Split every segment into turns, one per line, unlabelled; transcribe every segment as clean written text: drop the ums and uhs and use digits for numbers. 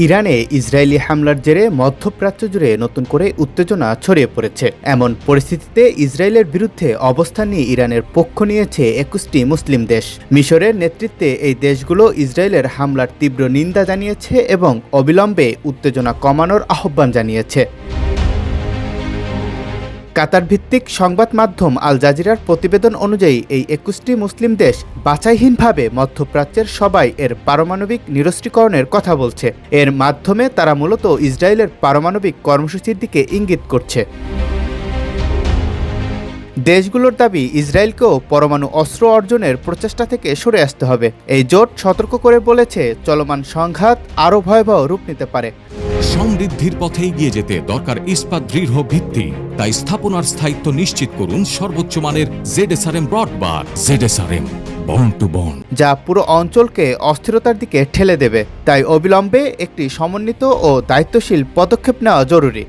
ইরানে ইসরায়েলি হামলার জেরে মধ্যপ্রাচ্য জুড়ে নতুন করে উত্তেজনা ছড়িয়ে পড়েছে। এমন পরিস্থিতিতে ইসরায়েলের বিরুদ্ধে অবস্থান নিয়ে ইরানের পক্ষ নিয়েছে ২১টি মুসলিম দেশ। মিশরের নেতৃত্বে এই দেশগুলো ইসরায়েলের হামলার তীব্র নিন্দা জানিয়েছে এবং অবিলম্বে উত্তেজনা কমানোর আহ্বান জানিয়েছে। কাতার ভিত্তিক সংবাদ মাধ্যম আল জাজিরার প্রতিবেদন অনুযায়ী এই ২১টি মুসলিম দেশ বাছাইহীনভাবে মধ্যপ্রাচ্যের সবাই এর পারমাণবিক নিরস্ত্রীকরণের কথা বলছে। এর মাধ্যমে তারা মূলত ইসরায়েলের পারমাণবিক কর্মসূচির দিকে ইঙ্গিত করছে। দেশগুলোর দাবি, ইসরায়েলকেও পরমাণু অস্ত্র অর্জনের প্রচেষ্টা থেকে সরে আসতে হবে। এই জোট সতর্ক করে বলেছে, চলমান সংঘাত আরও ভয়াবহ রূপ নিতে পারে।
সমৃদ্ধির পথে এগিয়ে যেতে দরকার ইস্পাত দৃঢ় ভিত্তি। তাই স্থাপনার স্থায়িত্ব নিশ্চিত করুন সর্বোচ্চ মানের ZSRM ব্রডবার। ZSRM বন্ড টু বন্ড,
যা পুরো অঞ্চলকে অস্থিরতার দিকে ঠেলে দেবে। তাই অবিলম্বে একটি সমন্বিত ও দায়িত্বশীল পদক্ষেপ নেওয়া জরুরি।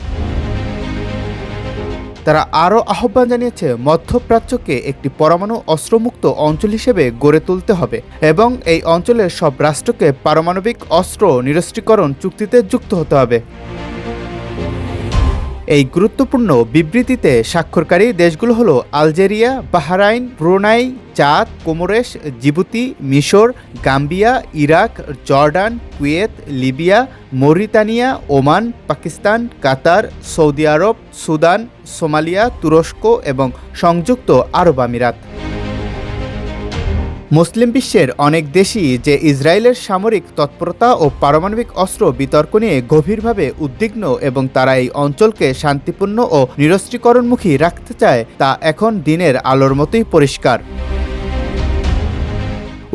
তারা আরও আহ্বান জানিয়েছে, মধ্যপ্রাচ্যকে একটি পরমাণু অস্ত্রমুক্ত অঞ্চল হিসেবে গড়ে তুলতে হবে এবং এই অঞ্চলের সব রাষ্ট্রকে পারমাণবিক অস্ত্র নিরস্ত্রীকরণ চুক্তিতে যুক্ত হতে হবে। এই গুরুত্বপূর্ণ বিবৃতিতে স্বাক্ষরকারী দেশগুলো হলো Algeria, Bahrain, Brunei, Chad, Comoros, Djibouti, মিশর, Gambia, Iraq, Jordan, Kuwait, Libya, Mauritania, Oman, Pakistan, Qatar, Saudi Arab, Sudan, Somalia, তুরস্ক এবং সংযুক্ত আরব আমিরাত। মুসলিম বিশ্বের অনেক দেশই যে ইসরায়েলের সামরিক তৎপরতা ও পারমাণবিক অস্ত্র বিতর্ক নিয়ে গভীরভাবে উদ্বিগ্ন এবং তারা এই অঞ্চলকে শান্তিপূর্ণ ও নিরস্ত্রীকরণমুখী রাখতে চায়, তা এখন দিনের আলোর মতোই পরিষ্কার।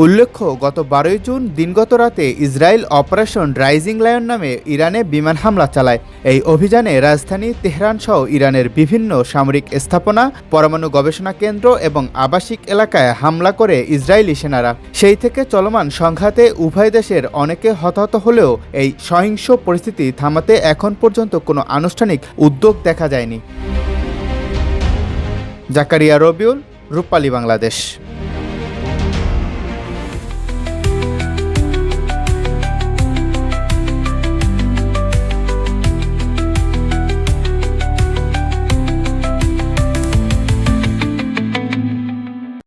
উল্লেখ্য, গত ১২ জুন দিনগত রাতে ইসরায়েল অপারেশন রাইজিং লায়ন নামে ইরানে বিমান হামলা চালায়। এই অভিযানে রাজধানী তেহরান সহ ইরানের বিভিন্ন সামরিক স্থাপনা, পরমাণু গবেষণা কেন্দ্র এবং আবাসিক এলাকায় হামলা করে ইসরায়েলি সেনারা। সেই থেকে চলমান সংঘাতে উভয় দেশের অনেকে হতাহত হলেও এই সহিংস পরিস্থিতি থামাতে এখন পর্যন্ত কোনো আনুষ্ঠানিক উদ্যোগ দেখা যায়নি। জাকারিয়া রবিউল, রূপালী বাংলাদেশ।